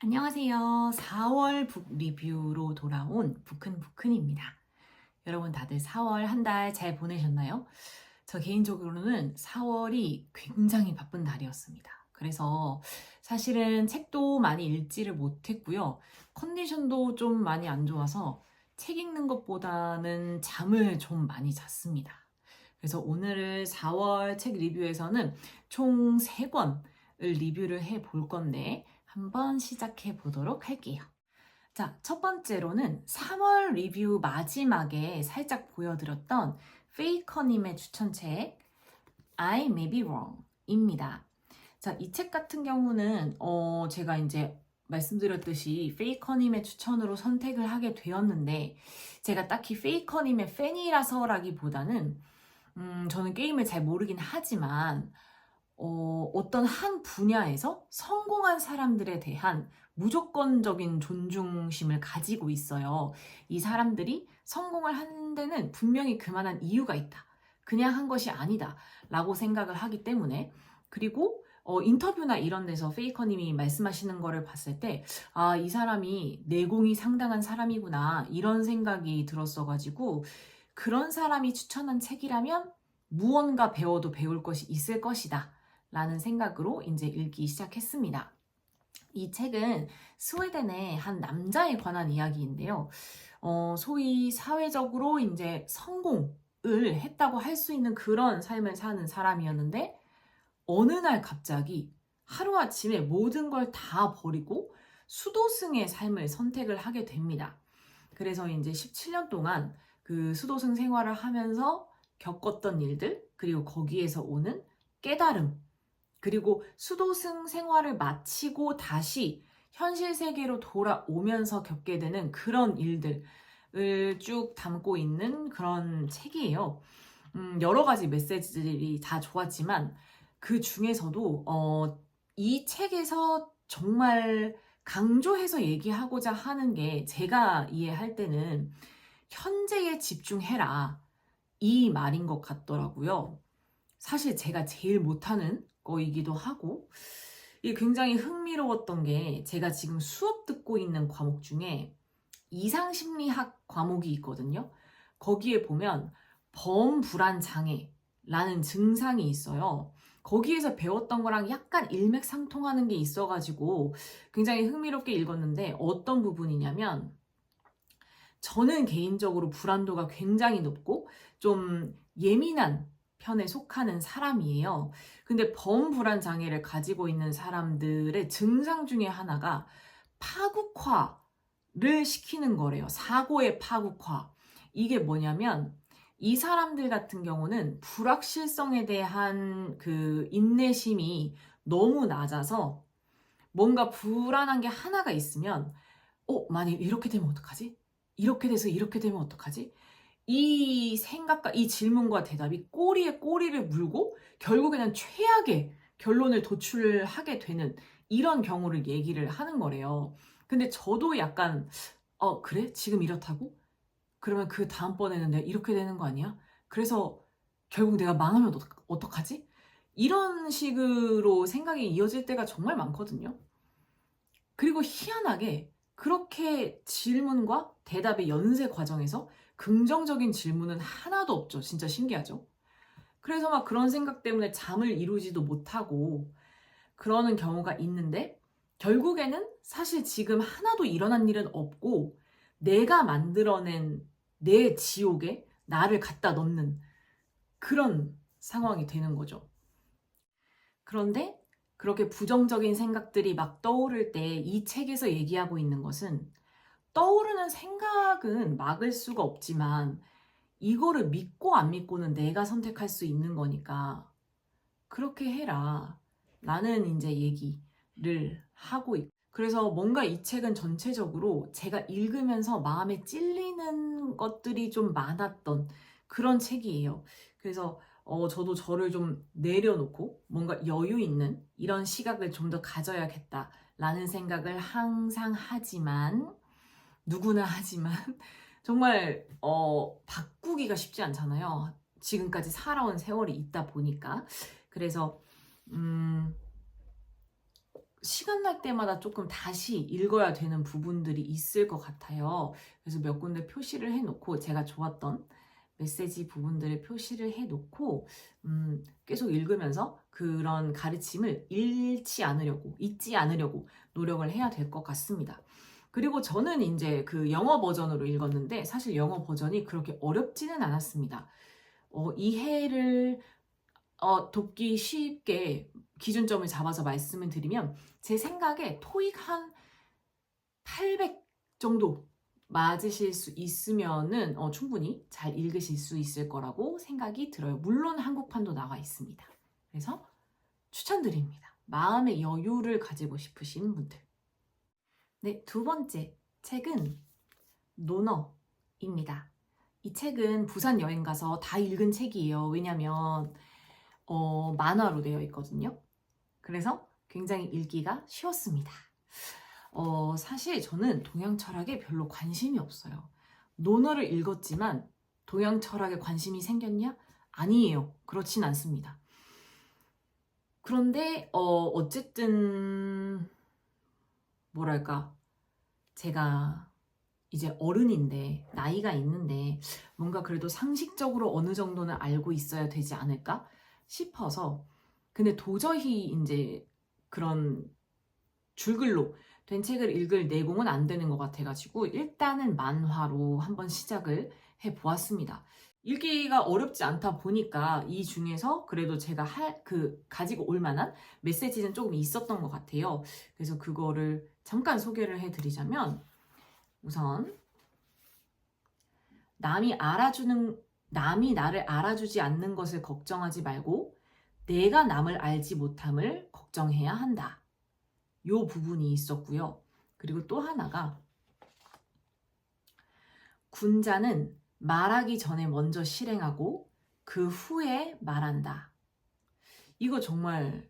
안녕하세요. 4월 북 리뷰로 돌아온 부큰부큰입니다. 여러분 다들 4월 한 달 잘 보내셨나요? 저 개인적으로는 4월이 굉장히 바쁜 달이었습니다. 그래서 사실은 책도 많이 읽지를 못했고요. 컨디션도 좀 많이 안 좋아서 책 읽는 것보다는 잠을 좀 많이 잤습니다. 그래서 오늘을 4월 책 리뷰에서는 총 3권을 리뷰를 해 볼 건데 한번 시작해 보도록 할게요. 자, 첫 번째로는 3월 리뷰 마지막에 살짝 보여드렸던 페이커님의 추천책 I May Be Wrong 입니다. 자, 이 책 같은 경우는 제가 이제 말씀드렸듯이 페이커님의 추천으로 선택을 하게 되었는데 제가 딱히 페이커님의 팬이라서라기보다는 저는 게임을 잘 모르긴 하지만 어떤 한 분야에서 성공한 사람들에 대한 무조건적인 존중심을 가지고 있어요. 이 사람들이 성공을 하는 데는 분명히 그만한 이유가 있다. 그냥 한 것이 아니다. 라고 생각을 하기 때문에. 그리고 인터뷰나 이런 데서 페이커님이 말씀하시는 거를 봤을 때, 아, 이 사람이 내공이 상당한 사람이구나. 이런 생각이 들었어가지고, 그런 사람이 추천한 책이라면 무언가 배워도 배울 것이 있을 것이다. 라는 생각으로 이제 읽기 시작했습니다. 이 책은 스웨덴의 한 남자에 관한 이야기인데요. 소위 사회적으로 이제 성공을 했다고 할 수 있는 그런 삶을 사는 사람이었는데, 어느 날 갑자기 하루아침에 모든 걸 다 버리고 수도승의 삶을 선택을 하게 됩니다. 그래서 이제 17년 동안 그 수도승 생활을 하면서 겪었던 일들, 그리고 거기에서 오는 깨달음, 그리고 수도승 생활을 마치고 다시 현실 세계로 돌아오면서 겪게 되는 그런 일들을 쭉 담고 있는 그런 책이에요. 여러 가지 메시지들이 다 좋았지만 그 중에서도 이 책에서 정말 강조해서 얘기하고자 하는 게 제가 이해할 때는 현재에 집중해라. 이 말인 것 같더라고요. 사실 제가 제일 못하는 거이기도 하고, 이게 굉장히 흥미로웠던 게 제가 지금 수업 듣고 있는 과목 중에 이상심리학 과목이 있거든요. 거기에 보면 범불안장애라는 증상이 있어요. 거기에서 배웠던 거랑 약간 일맥상통하는 게 있어가지고 굉장히 흥미롭게 읽었는데 어떤 부분이냐면 저는 개인적으로 불안도가 굉장히 높고 좀 예민한 편에 속하는 사람이에요. 근데 범불안 장애를 가지고 있는 사람들의 증상 중에 하나가 파국화를 시키는 거래요. 사고의 파국화. 이게 뭐냐면 이 사람들 같은 경우는 불확실성에 대한 그 인내심이 너무 낮아서 뭔가 불안한 게 하나가 있으면 만약 이렇게 되면 어떡하지? 이렇게 돼서 이렇게 되면 어떡하지? 이 생각과 이 질문과 대답이 꼬리에 꼬리를 물고 결국에는 최악의 결론을 도출하게 되는 이런 경우를 얘기를 하는 거래요. 근데 저도 약간 그래? 지금 이렇다고? 그러면 그 다음번에는 내가 이렇게 되는 거 아니야? 그래서 결국 내가 망하면 어떡하지? 이런 식으로 생각이 이어질 때가 정말 많거든요. 그리고 희한하게 그렇게 질문과 대답의 연쇄 과정에서 긍정적인 질문은 하나도 없죠. 진짜 신기하죠? 그래서 막 그런 생각 때문에 잠을 이루지도 못하고 그러는 경우가 있는데 결국에는 사실 지금 하나도 일어난 일은 없고 내가 만들어낸 내 지옥에 나를 갖다 넣는 그런 상황이 되는 거죠. 그런데 그렇게 부정적인 생각들이 막 떠오를 때 이 책에서 얘기하고 있는 것은 떠오르는 생각은 막을 수가 없지만 이거를 믿고 안 믿고는 내가 선택할 수 있는 거니까 그렇게 해라. 라는 이제 얘기를 하고 있고. 그래서 뭔가 이 책은 전체적으로 제가 읽으면서 마음에 찔리는 것들이 좀 많았던 그런 책이에요. 그래서 저도 저를 좀 내려놓고 뭔가 여유 있는 이런 시각을 좀 더 가져야겠다라는 생각을 항상 하지만 누구나 하지만 정말 바꾸기가 쉽지 않잖아요. 지금까지 살아온 세월이 있다 보니까. 그래서 시간 날 때마다 조금 다시 읽어야 되는 부분들이 있을 것 같아요. 그래서 몇 군데 표시를 해놓고 제가 좋았던 메시지 부분들을 표시를 해놓고 계속 읽으면서 그런 가르침을 잊지 않으려고 노력을 해야 될 것 같습니다. 그리고 저는 이제 그 영어 버전으로 읽었는데 사실 영어 버전이 그렇게 어렵지는 않았습니다. 이해를 돕기 쉽게 기준점을 잡아서 말씀을 드리면 제 생각에 토익 한 800 정도 맞으실 수 있으면은 충분히 잘 읽으실 수 있을 거라고 생각이 들어요. 물론 한국판도 나와 있습니다. 그래서 추천드립니다. 마음의 여유를 가지고 싶으신 분들. 네, 두 번째 책은 노너입니다. 이 책은 부산 여행 가서 다 읽은 책이에요. 왜냐면 만화로 되어 있거든요. 그래서 굉장히 읽기가 쉬웠습니다. 사실 저는 동양 철학에 별로 관심이 없어요. 논어를 읽었지만 동양 철학에 관심이 생겼냐? 아니에요. 그렇진 않습니다. 그런데 어쨌든 뭐랄까 제가 이제 어른인데 나이가 있는데 뭔가 그래도 상식적으로 어느 정도는 알고 있어야 되지 않을까 싶어서 근데 도저히 이제 그런 줄글로 된 책을 읽을 내공은 안 되는 것 같아가지고 일단은 만화로 한번 시작을 해보았습니다. 읽기가 어렵지 않다 보니까 이 중에서 그래도 제가 가지고 올 만한 메시지는 조금 있었던 것 같아요. 그래서 그거를 잠깐 소개를 해드리자면 우선 남이 나를 알아주지 않는 것을 걱정하지 말고 내가 남을 알지 못함을 걱정해야 한다. 요 부분이 있었고요. 그리고 또 하나가 군자는 말하기 전에 먼저 실행하고 그 후에 말한다. 이거 정말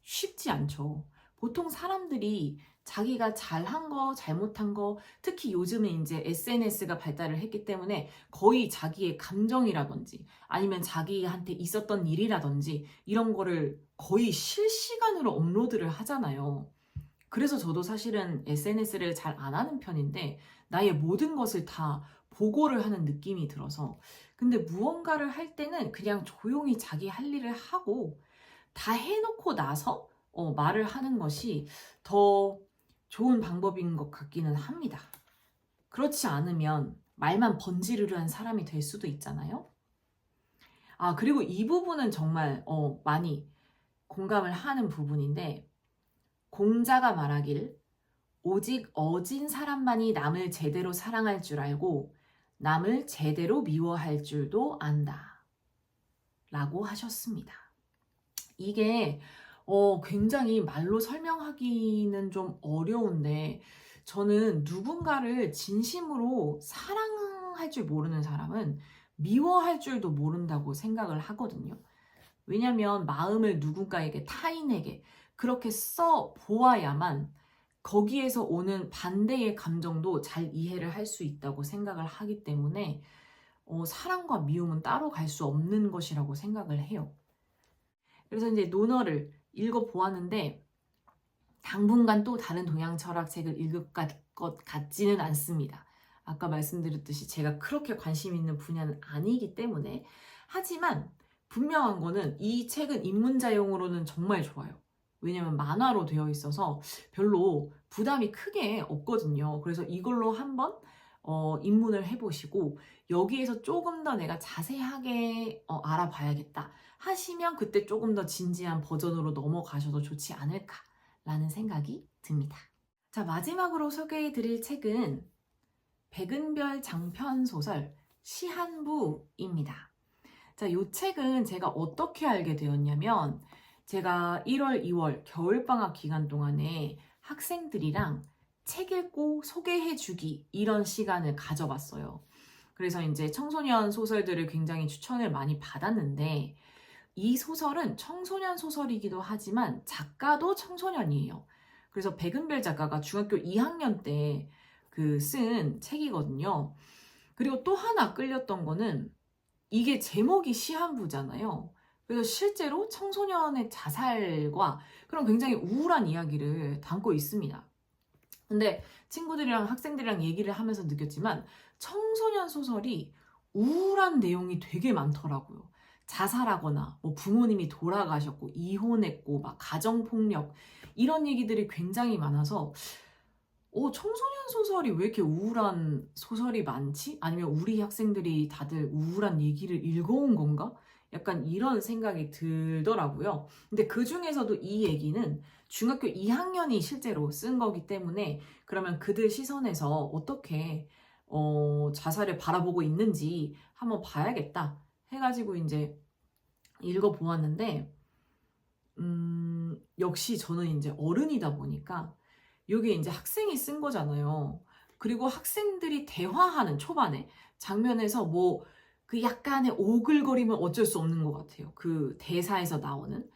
쉽지 않죠. 보통 사람들이 자기가 잘한 거, 잘못한 거, 특히 요즘에 이제 SNS가 발달을 했기 때문에 거의 자기의 감정이라든지 아니면 자기한테 있었던 일이라든지 이런 거를 거의 실시간으로 업로드를 하잖아요. 그래서 저도 사실은 SNS를 잘 안 하는 편인데 나의 모든 것을 다 보고를 하는 느낌이 들어서 근데 무언가를 할 때는 그냥 조용히 자기 할 일을 하고 다 해놓고 나서 말을 하는 것이 더 좋은 방법인 것 같기는 합니다. 그렇지 않으면 말만 번지르르한 사람이 될 수도 있잖아요. 그리고 이 부분은 정말 많이 공감을 하는 부분인데 공자가 말하길 오직 어진 사람만이 남을 제대로 사랑할 줄 알고 남을 제대로 미워할 줄도 안다. 라고 하셨습니다. 이게 굉장히 말로 설명하기는 좀 어려운데 저는 누군가를 진심으로 사랑할 줄 모르는 사람은 미워할 줄도 모른다고 생각을 하거든요. 왜냐면 마음을 누군가에게 타인에게 그렇게 써 보아야만 거기에서 오는 반대의 감정도 잘 이해를 할 수 있다고 생각을 하기 때문에 사랑과 미움은 따로 갈 수 없는 것이라고 생각을 해요. 그래서 이제 논어를 읽어보았는데 당분간 또 다른 동양 철학책을 읽을 것 같지는 않습니다. 아까 말씀드렸듯이 제가 그렇게 관심 있는 분야는 아니기 때문에 하지만 분명한 거는 이 책은 입문자용으로는 정말 좋아요. 왜냐면 만화로 되어 있어서 별로 부담이 크게 없거든요. 그래서 이걸로 한번 입문을 해보시고 여기에서 조금 더 내가 자세하게 알아봐야겠다 하시면 그때 조금 더 진지한 버전으로 넘어가셔도 좋지 않을까라는 생각이 듭니다. 자, 마지막으로 소개해드릴 책은 백은별 장편 소설 시한부입니다. 자, 이 책은 제가 어떻게 알게 되었냐면 제가 1월, 2월 겨울방학 기간 동안에 학생들이랑 책 읽고 소개해주기 이런 시간을 가져봤어요. 그래서 이제 청소년 소설들을 굉장히 추천을 많이 받았는데 이 소설은 청소년 소설이기도 하지만 작가도 청소년이에요. 그래서 백은별 작가가 중학교 2학년 때 쓴 책이거든요. 그리고 또 하나 끌렸던 거는 이게 제목이 시한부잖아요. 그래서 실제로 청소년의 자살과 그런 굉장히 우울한 이야기를 담고 있습니다. 근데 친구들이랑 학생들이랑 얘기를 하면서 느꼈지만 청소년 소설이 우울한 내용이 되게 많더라고요. 자살하거나 뭐 부모님이 돌아가셨고 이혼했고 막 가정폭력 이런 얘기들이 굉장히 많아서 청소년 소설이 왜 이렇게 우울한 소설이 많지? 아니면 우리 학생들이 다들 우울한 얘기를 읽어온 건가? 약간 이런 생각이 들더라고요. 근데 그 중에서도 이 얘기는 중학교 2학년이 실제로 쓴 거기 때문에 그러면 그들 시선에서 어떻게 자살을 바라보고 있는지 한번 봐야겠다 해가지고 이제 읽어보았는데 역시 저는 이제 어른이다 보니까 요게 이제 학생이 쓴 거잖아요. 그리고 학생들이 대화하는 초반에 장면에서 뭐 그 약간의 오글거림은 어쩔 수 없는 것 같아요. 그 대사에서 나오는.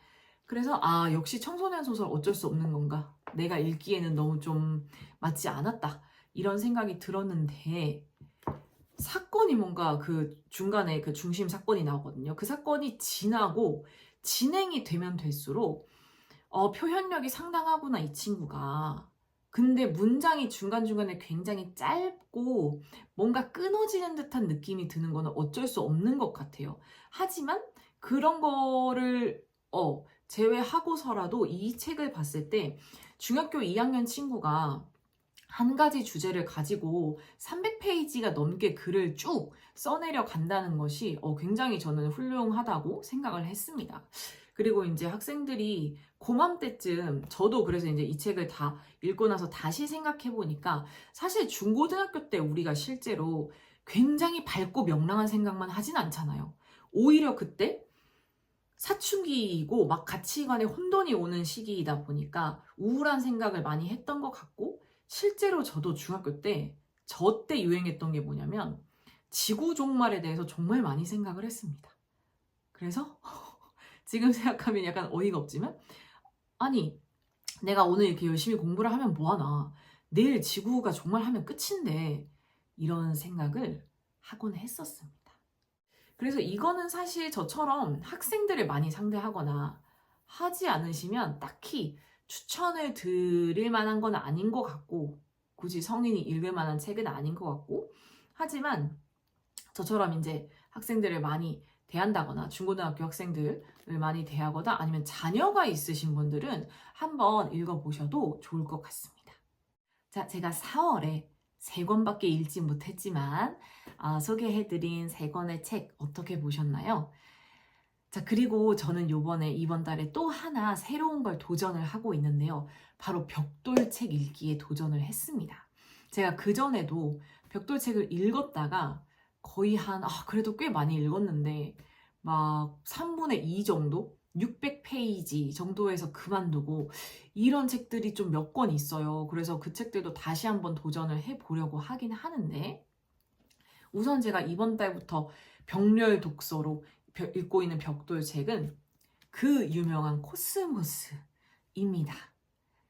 그래서 역시 청소년 소설 어쩔 수 없는 건가. 내가 읽기에는 너무 좀 맞지 않았다. 이런 생각이 들었는데 사건이 뭔가 그 중간에 그 중심 사건이 나오거든요. 그 사건이 지나고 진행이 되면 될수록 표현력이 상당하구나, 이 친구가. 근데 문장이 중간중간에 굉장히 짧고 뭔가 끊어지는 듯한 느낌이 드는 거는 어쩔 수 없는 것 같아요. 하지만 그런 거를 제외하고서라도 이 책을 봤을 때 중학교 2학년 친구가 한 가지 주제를 가지고 300페이지가 넘게 글을 쭉 써내려 간다는 것이 굉장히 저는 훌륭하다고 생각을 했습니다. 그리고 이제 학생들이 고맘때쯤 저도 그래서 이제 이 책을 다 읽고 나서 다시 생각해 보니까 사실 중고등학교 때 우리가 실제로 굉장히 밝고 명랑한 생각만 하진 않잖아요. 오히려 그때 사춘기이고 막 가치관에 혼돈이 오는 시기이다 보니까 우울한 생각을 많이 했던 것 같고 실제로 저도 중학교 때 저 때 유행했던 게 뭐냐면 지구 종말에 대해서 정말 많이 생각을 했습니다. 그래서 지금 생각하면 약간 어이가 없지만 아니 내가 오늘 이렇게 열심히 공부를 하면 뭐하나 내일 지구가 종말하면 끝인데 이런 생각을 하곤 했었습니다. 그래서 이거는 사실 저처럼 학생들을 많이 상대하거나 하지 않으시면 딱히 추천을 드릴 만한 건 아닌 것 같고 굳이 성인이 읽을 만한 책은 아닌 것 같고 하지만 저처럼 이제 학생들을 많이 대한다거나 중고등학교 학생들을 많이 대하거나 아니면 자녀가 있으신 분들은 한번 읽어보셔도 좋을 것 같습니다. 자, 제가 4월에 3권밖에 읽지 못했지만 소개해드린 3권의 책 어떻게 보셨나요? 자, 그리고 저는 이번 달에 또 하나 새로운 걸 도전을 하고 있는데요. 바로 벽돌책 읽기에 도전을 했습니다. 제가 그전에도 벽돌책을 읽었다가 거의 그래도 꽤 많이 읽었는데 막 3분의 2 정도? 600페이지 정도에서 그만두고 이런 책들이 좀 몇 권 있어요. 그래서 그 책들도 다시 한번 도전을 해보려고 하긴 하는데 우선 제가 이번 달부터 벽렬 독서로 읽고 있는 벽돌책은 그 유명한 코스모스입니다.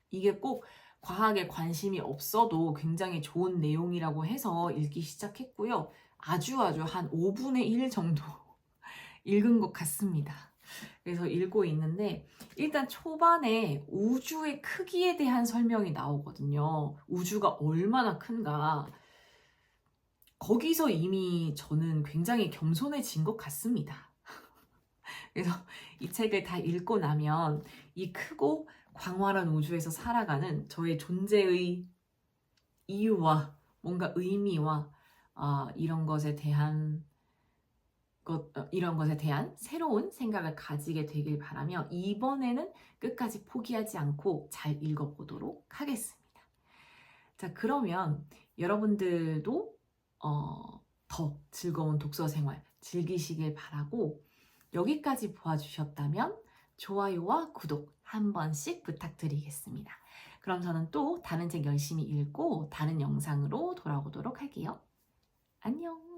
이게 꼭 과학에 관심이 없어도 굉장히 좋은 내용이라고 해서 읽기 시작했고요. 아주 한 5분의 1 정도 읽은 것 같습니다. 그래서 읽고 있는데 일단 초반에 우주의 크기에 대한 설명이 나오거든요. 우주가 얼마나 큰가. 거기서 이미 저는 굉장히 겸손해진 것 같습니다. 그래서 이 책을 다 읽고 나면 이 크고 광활한 우주에서 살아가는 저의 존재의 이유와 뭔가 의미와 이런 것에 대한 새로운 생각을 가지게 되길 바라며 이번에는 끝까지 포기하지 않고 잘 읽어보도록 하겠습니다. 자, 그러면 여러분들도 더 즐거운 독서 생활 즐기시길 바라고 여기까지 보아주셨다면 좋아요와 구독 한 번씩 부탁드리겠습니다. 그럼 저는 또 다른 책 열심히 읽고 다른 영상으로 돌아오도록 할게요. 안녕!